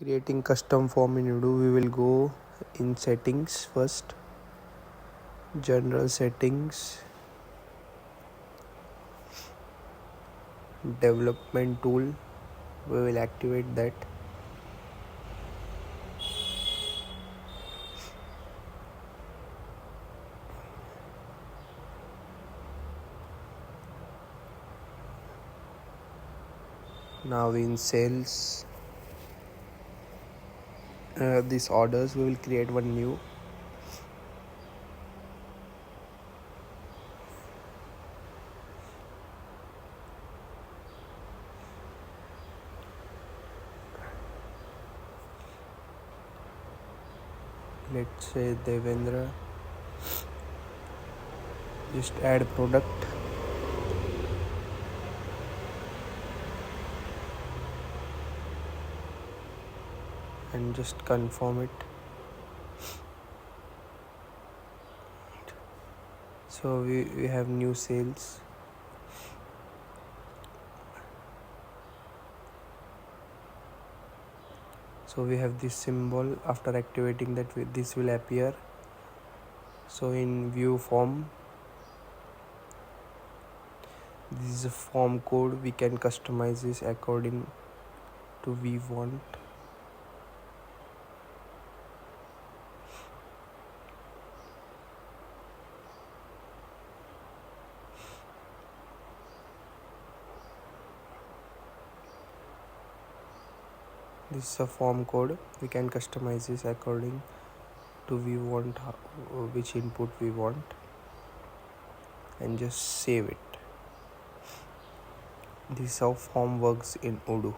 Creating custom form in Odoo, we will go in settings first, general settings, development tool, we will activate that. Now in sales, these orders, we will create one new. Let's say Devendra. Just add product. And just confirm it. So we have new sales. So we have this symbol. After activating that, this will appear. So in view form, this is a form code. We can customize this according to we want. This is a form code. We can customize this according to we want, which input we want, and just save it. This is how form works in Odoo.